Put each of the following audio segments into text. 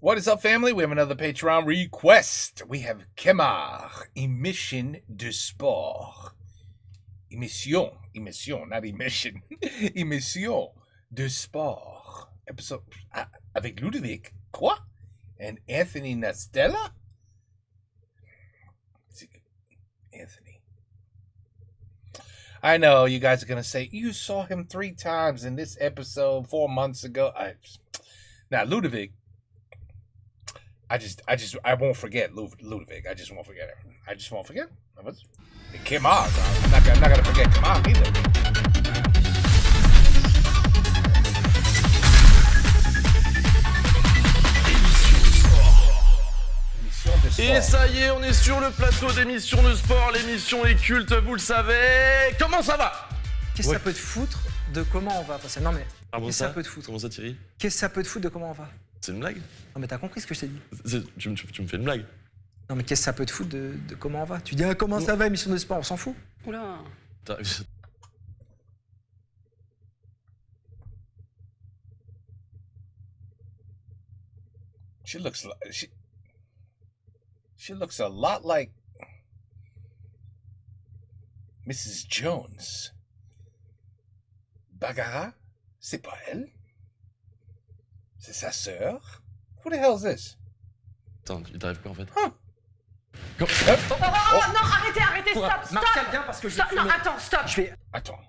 What is up, family? We have another Patreon request. We have Kemar, Émission de Sport. Émission, not émission. Émission de Sport. Episode avec Ludovic, quoi? And Anthony Nastella? Anthony. I know you guys are going to say, you saw him 3 times in this episode 4 months ago. Now, Ludovic, I won't forget Ludovic. I just won't forget him. I just won't forget. It came out. I'm not gonna forget Kamal either. Et ça y est, on est sur le plateau d'émission de sport. L'émission est culte, vous le savez. Comment ça va? Qu'est-ce que ça peut te foutre de comment on va? Non mais, Ah bon, qu'est-ce que ça peut te foutre? Comment ça, Thierry? Qu'est-ce que ça peut te foutre de comment on va? C'est une blague? Non mais t'as compris ce que je t'ai dit? Tu me fais une blague? Non mais qu'est-ce que ça peut te foutre de comment on va? Tu dis comment ça va, émission de sport, on s'en fout? Oula. She looks a lot like Mrs. Jones. Bagara? C'est pas elle? C'est sa sœur? Who the hell is this? Attends, il t'arrive quoi en fait? Huh? Oh, non, arrêtez, stop. Martial, viens parce que je vais Stop, non, filmer. attends, stop. Je vais... Attends.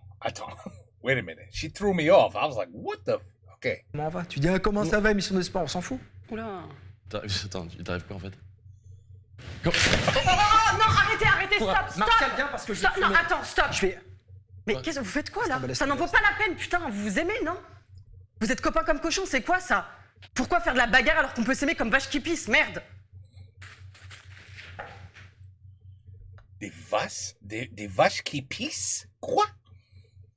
Wait a minute. She threw me off. I was like, what the... Okay. Comment on va? Tu dis comment ça va, émission de sport, on s'en fout? Oula. Attends, il t'arrive quoi en fait? Oh, non, arrêtez, stop. Martial, viens parce que je vais Stop, non, filmer. attends, stop. Je vais... Mais qu'est-ce que vous faites quoi là? laisse Ça n'en tomber, vaut pas la peine, putain, vous vous aimez, non? Vous êtes copains comme cochons, c'est quoi ça? Pourquoi faire de la bagarre alors qu'on peut s'aimer comme vache qui pisse? Merde. Des vaches qui pissent? Quoi?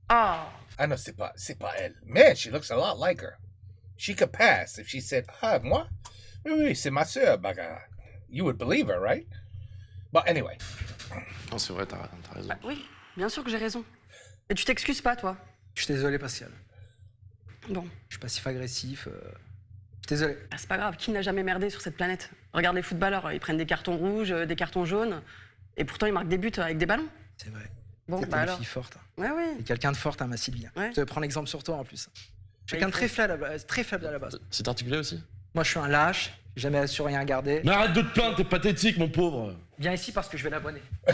Ah. I know, c'est pas elle. Man, she looks a lot like her. She could pass if she said, ah, moi? Oui, c'est ma sœur, Bagara. You would believe her, right? But anyway. Non, c'est vrai, t'as raison. Bah, oui, bien sûr que j'ai raison. Et tu t'excuses pas, toi? Je suis désolé, Pascal. Bon, Je suis passif-agressif. Je suis désolé. bah, c'est pas grave, qui n'a jamais merdé sur cette planète? Regarde les footballeurs, ils prennent des cartons rouges, des cartons jaunes, et pourtant ils marquent des buts avec des ballons. C'est vrai. Bon, T'es bah une alors. fille forte. Ouais, oui. T'es quelqu'un de forte, hein, ma Sylvie. Ouais. Je te prends l'exemple sur toi en plus. Quelqu'un de très faible à la base. C'est articulé aussi? Moi, je suis un lâche, j'ai jamais su rien garder. Mais arrête de te plaindre, t'es pathétique, mon pauvre. Viens ici parce que je vais l'abonner. Je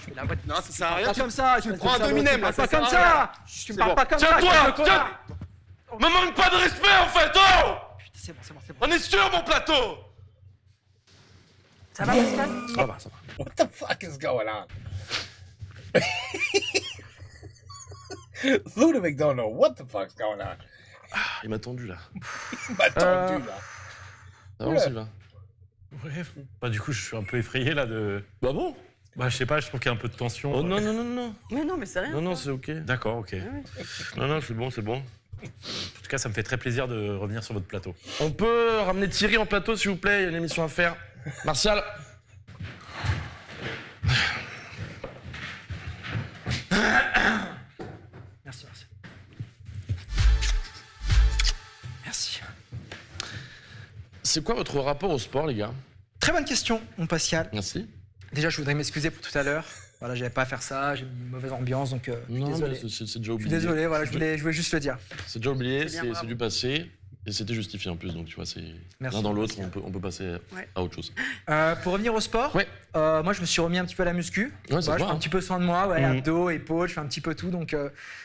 vais l'abonner. Non, ça sert à rien. Pas comme ça, tu me prends un dominem, là, Pas ça sert comme à ça. Tu me parles pas comme ça. Tiens-toi, tiens. Me manque pas de respect en fait, oh! Putain, c'est bon. On est sur mon plateau! Ça va, Pascal? Ça va. What the fuck is going on? Ludovic don't know what the fuck's going on. Il m'a tendu là. Il m'a tendu, là. Ça va, Oula. Sylvain? Ouais, bah du coup je suis un peu effrayé là de... Bah bon? Bah je sais pas, je trouve qu'il y a un peu de tension. Oh non. Mais non, mais c'est rien. Non, c'est ok. D'accord, ok. Non, c'est bon. En tout cas ça me fait très plaisir de revenir sur votre plateau. On peut ramener Thierry en plateau, s'il vous plaît, il y a une émission à faire. Martial. Merci. Merci. C'est quoi votre rapport au sport, les gars? Très bonne question, mon Pascal. Merci. Déjà, je voudrais m'excuser pour tout à l'heure. Voilà, j'avais pas à faire ça, j'ai une mauvaise ambiance, donc je suis Non, désolé. mais c'est déjà Je suis oublié. désolé, voilà, je voulais juste le dire. C'est déjà oublié, C'est bien, c'est bravo. du passé. Et c'était justifié en plus, donc tu vois, c'est Merci, l'un dans l'autre, Pascal. on peut passer Ouais. à autre chose. Pour revenir au sport, Ouais. moi je me suis remis un petit peu à la muscu. Ouais, c'est Voilà, je vrai, fais un hein. petit peu soin de moi, ouais, Mhm. abdos, épaules, je fais un petit peu tout. Donc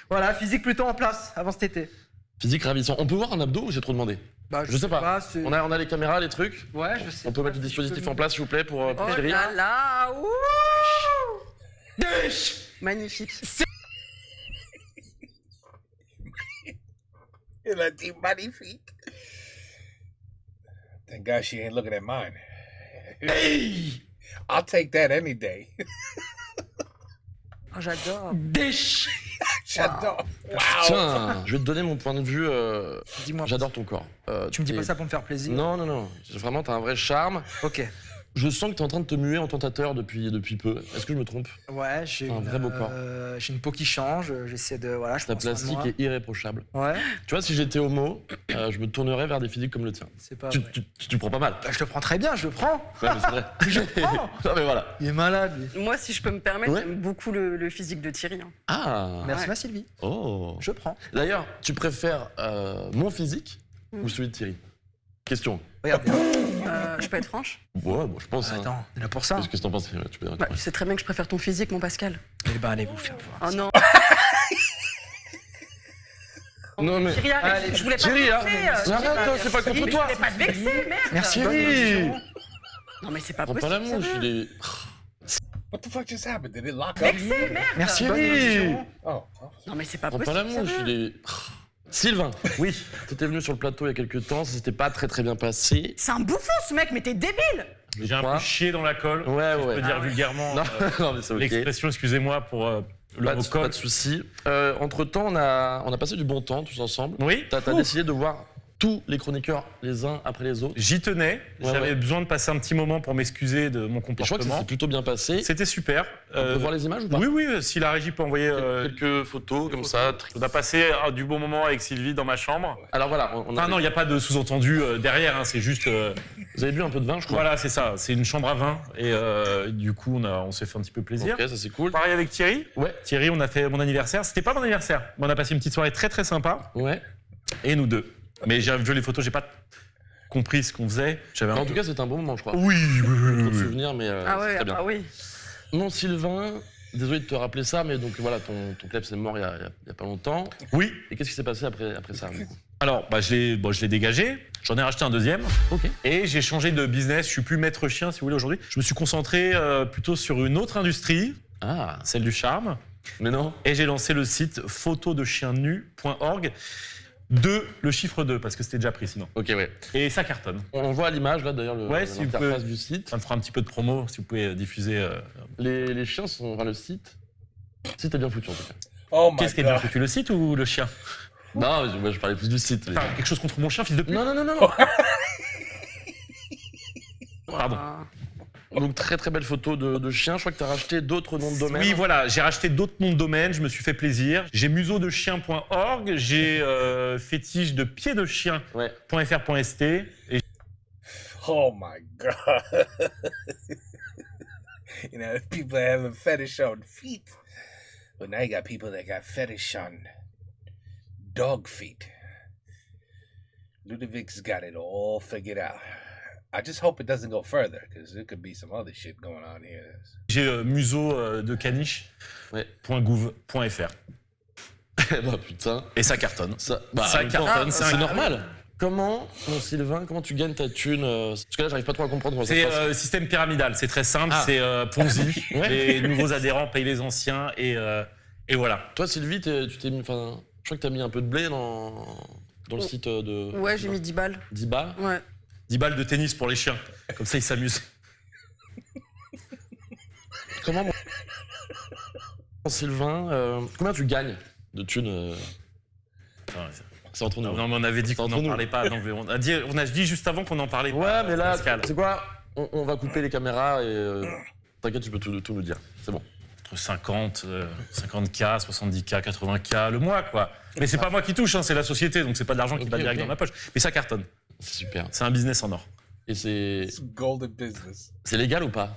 voilà, physique plutôt en place avant cet été. Physique ravissant. On peut voir un abdo ou c'est trop demandé? Bah, Je sais pas. c'est- On a les caméras, les trucs. Ouais, je sais. On peut pas mettre le si je peux dispositif me- en place, s'il vous plaît, pour Oh Thierry. là là, ouh. Magnifique. Il a dit magnifique. Thank God she ain't looking at mine. Hey! I'll take that any day. Oh, j'adore. J'adore. Wow. Tiens, je vais te donner mon point de vue. Dis-moi. J'adore ton corps. Tu me dis t'es- pas ça pour me faire plaisir. Non. Vraiment, t'as un vrai charme. Ok. Je sens que tu es en train de te muer en tentateur depuis peu. Est-ce que je me trompe? Ouais, j'ai Un vrai beau corps. j'ai une peau qui change, j'essaie de... Voilà, je Ta prends soin de plastique moi. est irréprochable. Ouais, Tu vois, si j'étais homo, je me tournerais vers des physiques comme le tien. c'est pas Tu, vrai. tu prends pas mal. Bah, je le prends très bien, je le prends. Ouais, mais c'est vrai. Je le prends. Non, mais voilà. Il est malade, lui. Moi, si je peux me permettre, Ouais. j'aime beaucoup le physique de Thierry. hein. Ah. Merci, Ouais. ma Sylvie. Oh. Je prends. D'ailleurs, tu préfères mon physique ou celui de Thierry? Question. Regarde. Je peux être franche? Ouais, bon, je pense. hein. Attends, on est là pour ça. Qu'est-ce que t'en penses? Tu peux... Bah, tu sais très bien que je préfère ton physique, mon Pascal. Eh ben, allez vous faire voir. Oh non. Non, mais. Thierry, arrête. Allez, Je voulais pas Thierry, te hein. vexer. Mais arrête, c'est pas contre Thierry, toi. Je voulais pas te vexer, merde. Merci. Thierry. Non, mais c'est pas Prends possible. pas la mouche, sérieux. il est. What the fuck just happened? Did it lock up? Vexé, merde. Merci. Thierry. Oh. Non, mais c'est pas Prends possible. pas la mouche, sérieux. il est. Sylvain, oui, t'étais venu sur le plateau il y a quelques temps, ça s'était pas très bien passé. C'est un bouffon, ce mec, mais t'es débile. J'ai un Quoi peu chié dans la colle. Ouais, Je ouais. peux dire vulgairement Non, non, mais c'est ok. l'expression, excusez-moi pour le Pas mot de, colle. soucis. Entre-temps, on a passé du bon temps tous ensemble. Oui, T'as décidé de voir tous les chroniqueurs les uns après les autres. j'y tenais. Ouais, J'avais ouais. besoin de passer un petit moment pour m'excuser de mon Et je crois que ça comportement. s'est plutôt bien passé. C'était super. On peut voir les images ou pas? Oui, oui, si la régie peut envoyer. Quelques photos comme ça. On a passé du bon moment avec Sylvie dans ma chambre. Alors voilà, on a Ah non, il n'y a pas de sous-entendu derrière, hein, c'est juste. vous avez bu un peu de vin, je crois. Voilà, c'est ça, c'est une chambre à vin. Et du coup, on s'est fait un petit peu plaisir. Ok, ça c'est cool. Pareil avec Thierry. Ouais. Thierry, on a fait mon anniversaire. C'était pas mon anniversaire, mais on a passé une petite soirée très sympa. Ouais. Et nous deux. Mais j'ai vu les photos, j'ai pas compris ce qu'on faisait. J'avais un En tout cas, c'était un bon moment, je crois. Oui, Trop de souvenirs, mais Ah c'est ouais, très bien. ah oui. Non, Sylvain, désolé de te rappeler ça, mais donc voilà, ton club c'est mort il y a pas longtemps. Oui. Et qu'est-ce qui s'est passé après ça du coup? Alors, je l'ai dégagé. J'en ai racheté un deuxième. Ok. Et j'ai changé de business. Je suis plus maître chien, si vous voulez, aujourd'hui. Je me suis concentré plutôt sur une autre industrie, Ah, celle du charme. mais non. Et j'ai lancé le site photodechien-nu.org. Le chiffre 2, parce que c'était déjà pris sinon. Ok, ouais. Et ça cartonne. On voit à l'image là d'ailleurs Ouais, si vous l'interface pouvez. du site. Ça me fera un petit peu de promo, si vous pouvez diffuser. Les chiens sont. Enfin, le site. Le site est bien foutu en tout cas. Oh my Qu'est-ce qui est bien god. foutu, le site ou le chien? Non, moi, je parlais plus du site. mais- T'as quelque chose contre mon chien, fils de pute? Non. Pardon. Ah. Donc très belle photo de chiens. Je crois que tu as racheté d'autres noms de domaine. Oui, voilà, j'ai racheté d'autres noms de domaine, je me suis fait plaisir. J'ai museaudechien.org, j'ai fétiche de piedechien.fr.st. Ouais. Et Oh my god. You know, people have a fetish on feet. But now you got people that got fetish on dog feet. Ludovic's got it all figured out. I just hope it doesn't go further, because there could be some other shit going on here. j'ai museau de caniche. Ouais. .gouv.fr. Bah putain. Et ça cartonne. Ça, Ça en même temps, cartonne, c'est un- normal. Comment, mon Sylvain, comment tu gagnes ta thune Parce que là, j'arrive pas trop à comprendre comment ça se C'est passe. système pyramidal, c'est très simple, Ah. c'est Ponzi. Ouais. Les nouveaux adhérents payent les anciens et voilà. Toi, Sylvie, tu t'es mis. Enfin, je crois que t'as mis un peu de blé dans le site de. Ouais, j'ai mis 10 balles. 10 balles. Ouais. 10 balles de tennis pour les chiens, comme ça ils s'amusent. Comment, mon Sylvain, combien tu gagnes de thunes C'est entre nous. Non, mais on avait dit C'est qu'on entre n'en nous. parlait pas. Non, mais on a dit juste avant qu'on n'en parlait pas. Ouais, mais là, Pascal. c'est quoi on va couper les caméras et. T'inquiète, tu peux tout nous dire. C'est bon. Entre 50, 50K, 70K, 80K le mois, quoi. Mais c'est pas moi qui touche, hein, c'est la société, donc c'est pas de l'argent qui Ok, va direct ok. dans ma poche. Mais ça cartonne. C'est super. C'est un business en or. Et c'est It's golden business. légal ou pas?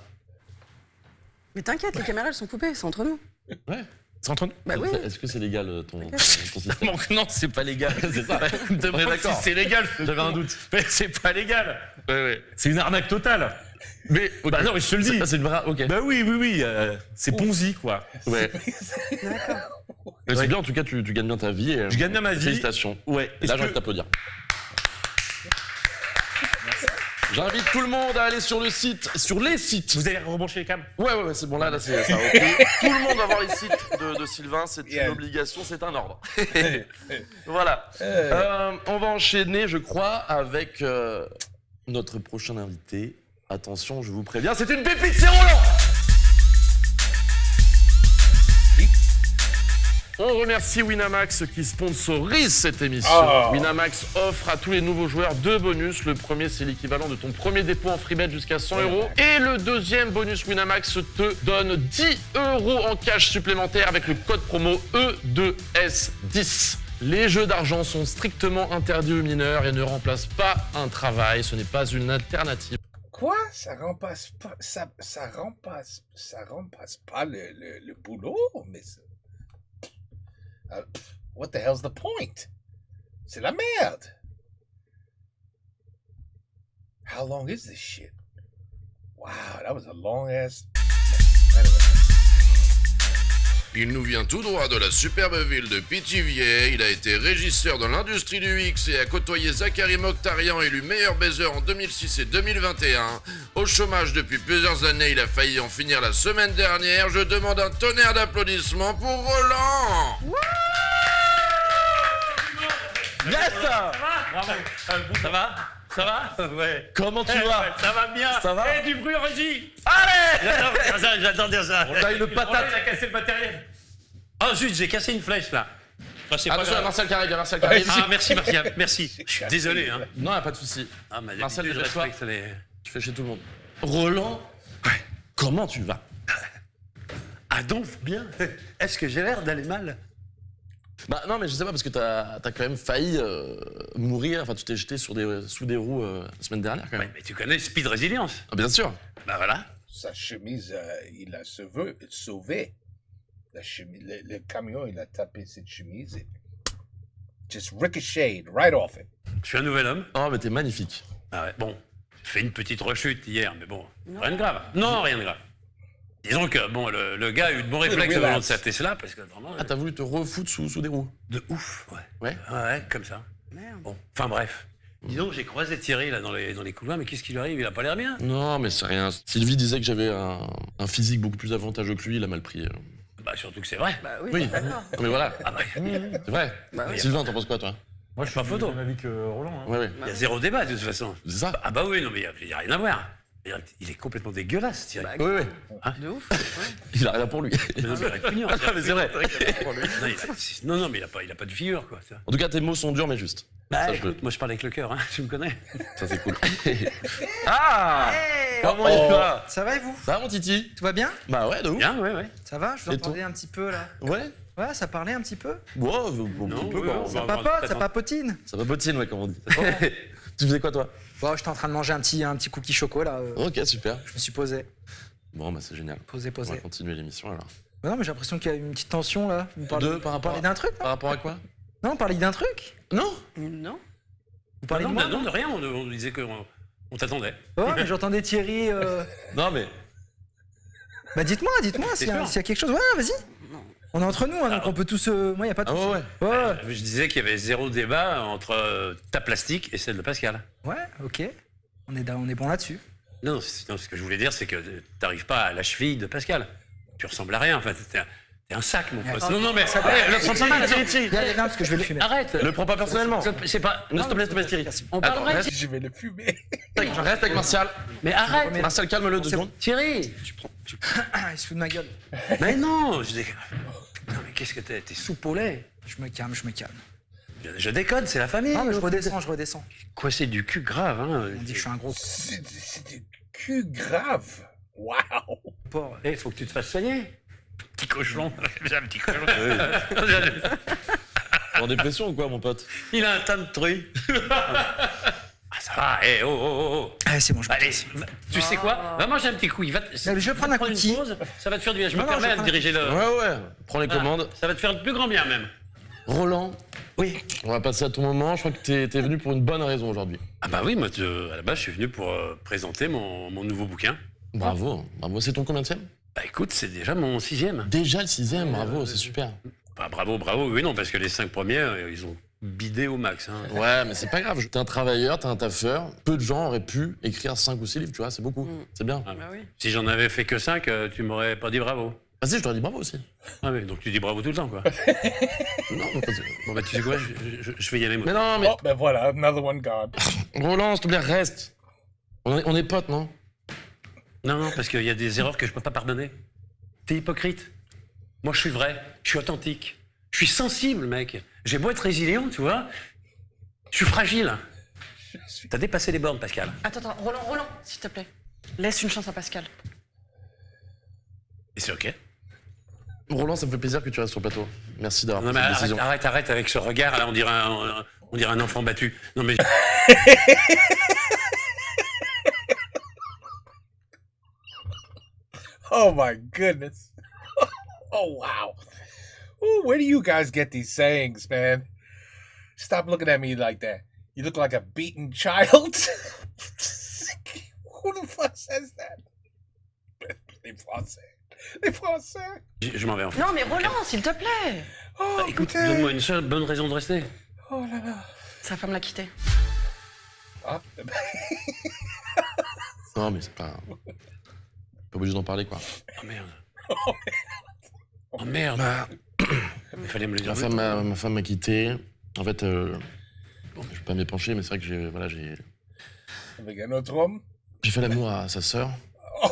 Mais t'inquiète, les caméras, elles sont coupées, c'est entre nous. Ouais. C'est entre nous. Bah oui. Est-ce que c'est légal ton système? Non, c'est pas légal. C'est ça. Demande On est si d'accord. c'est légal. J'avais un doute. Mais c'est pas légal. Ouais. C'est une arnaque totale. Mais Bah non, mais je te le dis. c'est une vraie. Ok. Bah oui. C'est Ponzi, quoi. Ouais. D'accord. Mais Ouais. c'est bien, en tout cas, tu gagnes bien ta vie. Et, Je gagne bien ma vie. Félicitations. Ouais. Et là, j'ai envie de t'applaudir. J'invite tout le monde à aller sur les sites. Vous allez rebrancher les câbles? Ouais, c'est bon, là, ça a repris. Tout le monde va voir les sites de Sylvain, c'est une Yeah. obligation, c'est un ordre. Voilà. On va enchaîner, je crois, avec notre prochain invité. Attention, je vous préviens, c'est une pépite, c'est Roland. On remercie Winamax qui sponsorise cette émission. Winamax offre à tous les nouveaux joueurs 2 bonus. Le premier, c'est l'équivalent de ton premier dépôt en free bet jusqu'à 100 €. Et le deuxième bonus Winamax te donne 10 € en cash supplémentaire avec le code promo E2S10. Les jeux d'argent sont strictement interdits aux mineurs et ne remplacent pas un travail. Ce n'est pas une alternative. Quoi? Ça remplace pas, ça remplace pas le boulot? Mais what the hell's the point? C'est la merde. How long is this shit? Wow, that was a long ass. Anyway. Il nous vient tout droit de la superbe ville de Pithiviers. Il a été régisseur dans l'industrie du X et a côtoyé Zachary Mokhtarian, élu meilleur baiser en 2006 et 2021. Au chômage depuis plusieurs années, il a failli en finir la semaine dernière. Je demande un tonnerre d'applaudissements pour Roland. Yes! Bravo. Ça va? Ça va? Ouais. Comment tu vas? Ça va bien. Ça va? Et du bruit en régie. Allez! J'adore dire ça. On a une patate. Il a cassé le matériel. Ah zut, j'ai cassé une flèche là. Enfin, c'est pas Attention, grave. Marcel qui arrive, Marcel qui arrive. Ah merci, merci. Je suis désolé. Hein. Non, y a pas de souci. Ah, mais Marcel, d'habitude, déjà je toi, respecte les- tu fais chez tout le monde. Roland, comment tu vas? Ah donc, bien. Est-ce que j'ai l'air d'aller mal? Bah non, mais je sais pas, parce que t'as quand même failli mourir. Enfin, tu t'es jeté sous des roues la semaine dernière, quand Ouais, même. mais tu connais Speed Résilience. Ah, bien sûr. Bah voilà. Sa chemise, il a sauvé. La chemise, le camion, il a tapé cette chemise et just ricocheted right off it. Je suis un nouvel homme. Oh, mais t'es magnifique. Ah ouais, bon. J'ai fait une petite rechute hier, mais bon, rien de grave. Non, rien de grave. Disons que, bon, le gars a eu de bons réflexes au volant de sa Tesla, parce que vraiment... Ah, t'as voulu te refoutre sous des roues. De ouf, ouais. Ouais. Ouais, comme ça. Bon, enfin bref. Dis donc, j'ai croisé Thierry là dans les couloirs, mais qu'est-ce qui lui arrive? Il a pas l'air bien. Non, mais c'est rien. Sylvie disait que j'avais un physique beaucoup plus avantageux que lui, il a mal pris. Bah surtout que c'est vrai. Bah oui, Oui, d'accord. mais voilà, Ah bah, c'est vrai. Bah oui. Sylvain, t'en penses quoi, toi? Moi, je suis Pas photo. du même avis que Roland. Hein. Ouais, ouais. il y a zéro débat de toute façon. C'est ça? Ah bah oui, non mais il y a rien à voir. Il est complètement dégueulasse, Thierry. Bah, Oui, oui. de ouf. Il a rien pour lui. Mais non, mais il est mignon. Ah, mais c'est vrai. Non, mais il a pas de figure, quoi. Ça. En tout cas, tes mots sont durs, mais justes. Bah, Ça, je écoute, moi je parle avec le cœur, hein, tu me connais. Ça, c'est cool. Ah! Hey, Comment il va? Ça va et vous? Ça va, mon titi? Tout va bien? Bah ouais, de ouf. Bien, ouais. Ça va? Je vous Et entendais un petit peu là. Ouais? Ouais, ça parlait un petit peu. Ouais, un petit peu, quoi. Ça papote, ça papotine. Ça va bottine, ouais, comme on dit. Tu faisais quoi, toi? Bon, j'étais en train de manger un petit cookie choco là. Ok, super. Je me suis posé. Bon, bah c'est génial. Posé. On va continuer l'émission, alors. Mais non, mais j'ai l'impression qu'il y a une petite tension là. Vous Par rapport parlez d'un truc? Par rapport à quoi? Non, vous parlez d'un truc? Non? Non. Vous parlez non, de moi? non, de rien, on disait qu'on t'attendait. Ouais, mais j'entendais Thierry. Non, mais... Bah dites-moi s'il y a quelque chose. Ouais, vas-y. On est entre nous, hein, donc on peut tous. Moi, y a pas de Ah souci. ouais, ouais. Ouais, Je disais qu'il y avait zéro débat entre ta plastique et celle de Pascal. ouais, ok. On est bon là-dessus. Non, ce que je voulais dire, c'est que t'arrives pas à la cheville de Pascal. Tu ressembles à rien, enfin, t'es un sac, mon pote. Non, mais... le prends pas mal, Il y a parce que je vais le fumer. Arrête. Le prends pas personnellement. C'est pas... Non, s'il te plaît, Thierry. On parle vrai, Je vais le fumer. Reste avec Martial. mais arrête. Martial, calme-le 2 secondes. Thierry. Ah, il se fout de ma gueule. Mais non, non, mais qu'est-ce que t'es soupe au lait. Je me calme. Je déconne, c'est la famille. Non, mais je redescends. Quoi, c'est du cul grave, hein. On dit que je suis un gros C'est du cul grave. Wow. porc. Eh, faut que tu te fasses soigner. Petit cochon. J'ai un petit cochon. En dépression ou quoi, mon pote? Il a un tas de trucs. Ah, ça va. Eh, oh. Allez, c'est bon, je me Allez, casse. tu sais quoi? Va manger un petit coup. je vais prendre un prendre cookie. une pause, ça va te faire du bien. Je me Non, non, permets je de prends- diriger le... Ouais. Prends les commandes. Ça va te faire le plus grand bien, même. Roland, Oui. on va passer à ton moment. Je crois que t'es venu pour une bonne raison aujourd'hui. Ah bah oui, moi, à la base, je suis venu pour présenter mon nouveau bouquin. Bravo. C'est ton combienième? Bah écoute, c'est déjà mon 6e. Déjà le 6e, bravo, c'est super. Bah bravo, oui, non, parce que les 5 premiers, ils ont bidé au max. Hein. Ouais, mais c'est pas grave. T'es un travailleur, t'es un taffeur. Peu de gens auraient pu écrire 5 ou 6 livres, tu vois, c'est beaucoup. C'est bien. Ah, Bah oui. Si j'en avais fait que 5, tu m'aurais pas dit bravo. Ah si, je t'aurais dit bravo aussi. Ah oui, donc tu dis bravo tout le temps, quoi. Non, mais pas- Bon bah tu sais quoi, je vais y aller, moi. mais non, mais Oh, ben voilà, another one gone. Roland, s'il te plaît, reste. On est potes, non? Non, parce qu'il y a des erreurs que je peux pas pardonner. T'es hypocrite. Moi, je suis vrai, je suis authentique. Je suis sensible, mec. J'ai beau être résilient, tu vois. Je suis fragile. T'as dépassé les bornes, Pascal. Attends, Roland, s'il te plaît. Laisse une chance à Pascal. Et c'est OK. Roland, ça me fait plaisir que tu restes sur le plateau. Merci d'avoir Non, pris mais cette décision. arrête avec ce regard, là, on dirait un enfant battu. Non, mais... Oh my goodness. Oh wow. Ooh, where do you guys get these sayings, man? Stop looking at me like that. You look like a beaten child. Who the fuck says that? Les Français. Les Français. Je m'en vais en fait. Non, mais Roland, s'il te plaît. Oh, Écoute, putain. donne-moi une seule bonne raison de rester. Oh là là. Sa femme l'a quitté. Ah. Non, mais c'est pas obligé d'en parler, quoi. Oh merde. Oh merde. Bah, Il fallait me le dire. ma femme m'a quitté. En fait, je vais pas m'épancher, mais c'est vrai que j'ai Avec un autre homme? j'ai fait l'amour à sa sœur.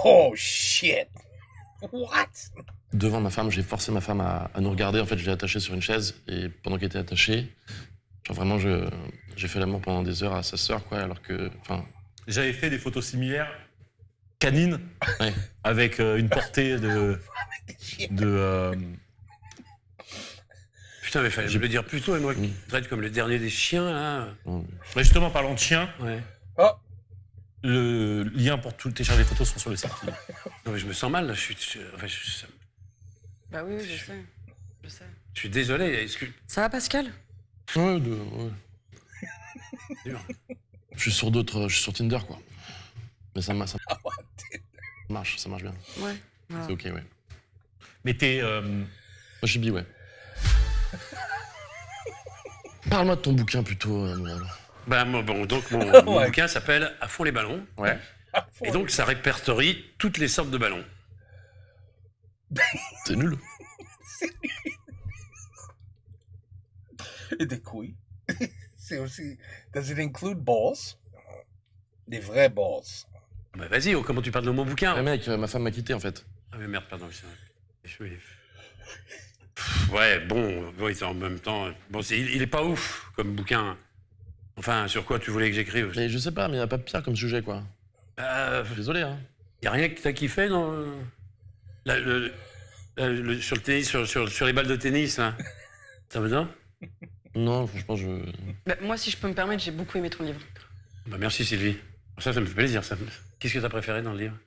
Oh shit. What? Devant ma femme, j'ai forcé ma femme à nous regarder. En fait, je l'ai attachée sur une chaise et pendant qu'elle était attachée, genre vraiment, j'ai fait l'amour pendant des heures à sa sœur, quoi, alors que, enfin... J'avais fait des photos similaires, canines, Ouais. avec une portée de Putain, mais fallait me le dire plus tôt, et moi qui me traite comme le dernier des chiens, là. bon, Bah, justement, parlant de chien, Ouais. Oh. le lien pour tout télécharger des photos sont sur le site. Non, mais je me sens mal, là. Je Bah oui, je sais. je suis désolé. Ça va, Pascal? ouais. Dur. Je suis sur Tinder, quoi. Mais ça marche bien. Ouais. Voilà. C'est ok, ouais. Moi, Mais t'es... je suis bi, ouais. Parle-moi de ton bouquin, plutôt, Noël. Bah, donc mon Ouais. bouquin s'appelle À fond les ballons. Ouais. Et donc, ça répertorie toutes les sortes de ballons. C'est nul. Et des couilles. C'est aussi... Does it include balls? Des vrais balls. Bah, vas-y, comment tu parles de mon bouquin? Ouais, mec, ma femme m'a quitté, en fait. Ah, mais merde, pardon. Ouais, bon, oui, en même temps. Bon, il est pas ouf comme bouquin. Enfin, sur quoi tu voulais que j'écrive? Mais je sais pas, mais y a pas pire comme sujet, quoi. Désolé, hein. Y a rien que t'as kiffé dans sur le tennis, sur les balles de tennis, là. Ça veut dire? Non, franchement, Bah, moi, si je peux me permettre, j'ai beaucoup aimé ton livre. Bah, merci Sylvie. Ça me fait plaisir. Qu'est-ce que t'as préféré dans le livre?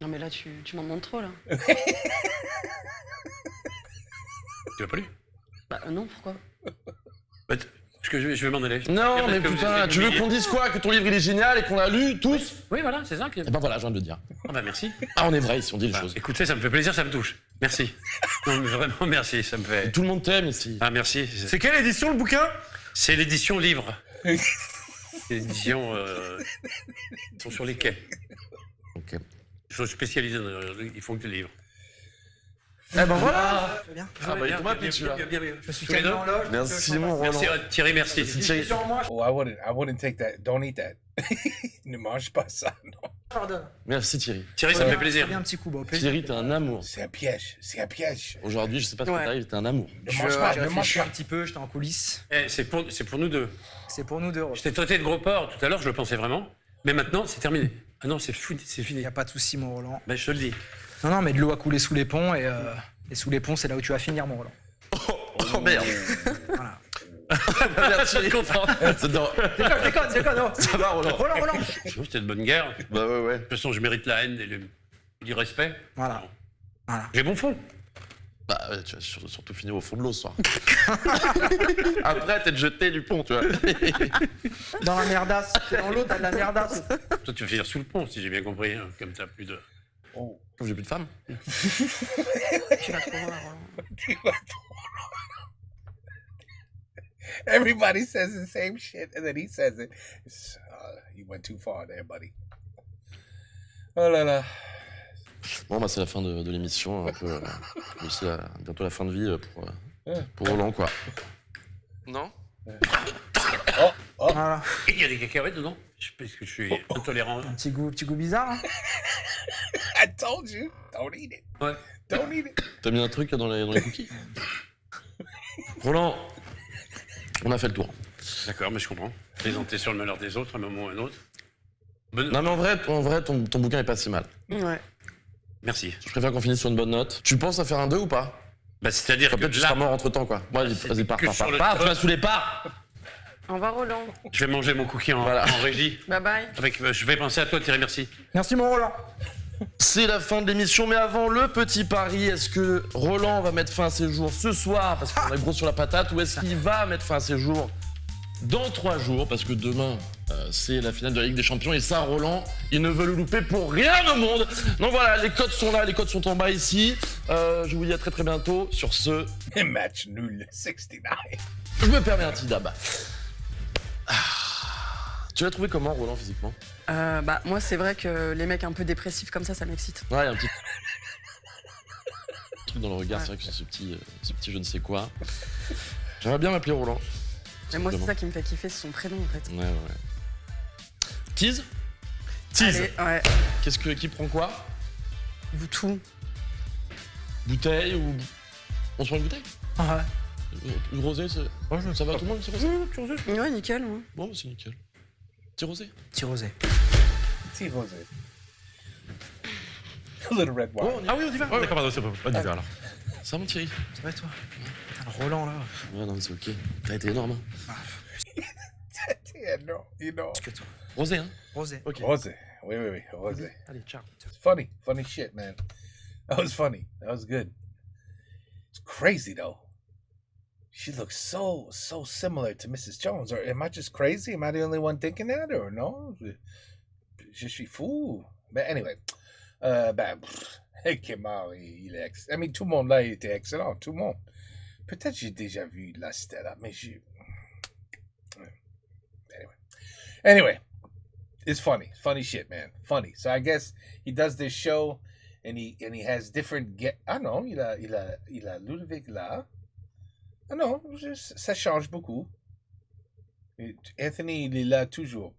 Non, mais là, tu m'en montres trop, là. Tu l'as pas lu? Bah non, pourquoi? Bah, parce que je vais m'en aller. Non, mais Parce que putain, vous tu veux oubliez. qu'on dise quoi? Que ton livre, il est génial et qu'on l'a lu, tous? Oui, voilà, c'est ça. Eh ben voilà, je viens de le dire. Ah bah merci. Ah, on est vrai ici, on dit les Bah, choses. écoutez, ça me fait plaisir, ça me touche. Merci. Non, mais vraiment, merci, ça me fait... Tout le monde t'aime ici. Ah, merci. C'est quelle édition, le bouquin? C'est l'édition livre. L'édition... Ils sont sur les quais. Ok. Ils sont spécialisés dans... Ils font que des livres. Eh ben voilà. Très bien. Ah bah, il tombe à pic, celui-là. Je suis Tous les calmé deux en loge. Merci, mon Roland. Merci Thierry, merci. Thierry. Sur moi, Oh, I wouldn't take that. Don't eat that. Ne mange pas ça, non. je pardonne. Merci, Thierry. Thierry, ça me fait Très plaisir. bien, un petit coup, bah, au plaisir. Thierry, t'es un amour. C'est un piège. C'est un piège. Aujourd'hui, je sais pas ce qui Ouais. t'arrive, t'es un amour. Ne Je mange pas. j'ai Ne mange réfléchi un pas. petit peu, j'étais en coulisses. C'est pour nous deux. C'est pour nous deux. Je t'ai traité de gros porc tout à l'heure, je le pensais vraiment. Mais maintenant, c'est terminé. Ah non, c'est Il fini. n'y a pas de souci, mon Roland. Ben, je te le dis. Non, mais de l'eau a coulé sous les ponts et sous les ponts, c'est là où tu vas finir, mon Roland. Oh merde. Voilà. Merci. Content. Je déconne, non. Ça va, Roland. Roland. Je trouve que c'était de bonne guerre. De Bah ouais. toute façon, je mérite la haine et du respect. Voilà. Voilà. J'ai bon fond. Bah ouais, tu vas surtout finir au fond de l'eau ce soir. Après, t'es jeté du pont, tu vois. Dans la merdasse. T'es dans l'eau, t'as de la merdasse. Toi, tu vas finir sous le pont, si j'ai bien compris. Hein, comme t'as plus de... Oh. Comme j'ai plus de femme. Tu vas trop loin, Roland. Everybody says the same shit, and then he says it. You went too far there, buddy. Oh là là. Bon, bah c'est la fin de l'émission. Un peu, aussi bientôt la fin de vie pour Roland, quoi. Non? Voilà. Il y a des cacahuètes dedans? Je sais pas, est-ce que je suis intolérant? Un petit goût bizarre. Hein. I told you, don't eat it. Ouais. Don't eat it. T'as mis un truc dans les cookies? Roland, on a fait le tour. D'accord, mais je comprends. Plaisanter sur le malheur des autres, à un moment ou à un autre. Non mais en vrai ton bouquin est pas si mal. Ouais. Merci. Je préfère qu'on finisse sur une bonne note. Tu penses à faire un 2 ou pas? Bah, c'est-à-dire que Peut-être tu là, seras mort entre temps quoi. Ouais, vas-y, pars, que sur le pars, tu top. vas sous les pas. Au revoir, Roland. je vais manger mon cookie en, Voilà. en régie. Bye bye. Je vais penser à toi, Thierry, merci. Merci, mon Roland. C'est la fin de l'émission, mais avant le petit pari, est-ce que Roland va mettre fin à ses jours ce soir parce qu'on est gros sur la patate, ou est-ce qu'il va mettre fin à ses jours dans 3 jours parce que demain c'est la finale de la Ligue des Champions et ça, Roland, il ne veut le louper pour rien au monde. Donc voilà, les codes sont là, les codes sont en bas ici. Je vous dis à très très bientôt sur ce. Match nul 69. Je me permets un petit dab. Tu l'as trouvé comment, Roland, physiquement? Bah, moi, c'est vrai que les mecs un peu dépressifs comme ça m'excite. Ouais, un petit truc dans le regard, c'est vrai que c'est ce petit je ne sais quoi. J'aimerais bien m'appeler Roland. Mais moi, c'est ça qui me fait kiffer, c'est son prénom, en fait. Ouais. Tease? Allez, ouais. Qui prend quoi? Vous tout. Bouteille ou. On se prend une bouteille? Ouais. Une rosée, ça va tout le monde, c'est rosé? Ouais, nickel, moi. Bon, c'est nickel. Petit rosé? Petit rosé. Tea rosé. A little red wine. Ah oui, on y va. D'accord, pardon, c'est bon. On y va alors. Ça va, mon Thierry? Ça va, toi? Putain, le Roland, là. Ouais, non, mais c'est ok. T'as été énorme, hein. Yeah, no, you know. Que toi. Rosé, hein? Rosé. Ok. Rosé. Oui, rosé. Allez, ciao. It's funny shit, man. That was funny. That was good. It's crazy though. She looks so similar to Mrs. Jones. Or am I just crazy? Am I the only one thinking that, or no? Je suis fou. But anyway, Kemar, il est I mean, tout le monde là il était excellent, tout le monde. Peut-être j'ai déjà vu la Stella, mais Anyway, it's funny shit, man, funny. So I guess he does this show, and he has different I don't know, il a Ludovic là. Ah non, ça change beaucoup. Anthony, il est là toujours.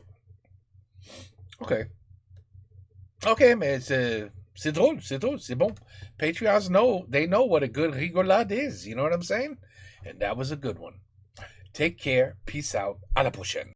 Ok, mais c'est drôle, c'est bon. Patreons they know what a good rigolade is, you know what I'm saying? And that was a good one. Take care, peace out, à la prochaine.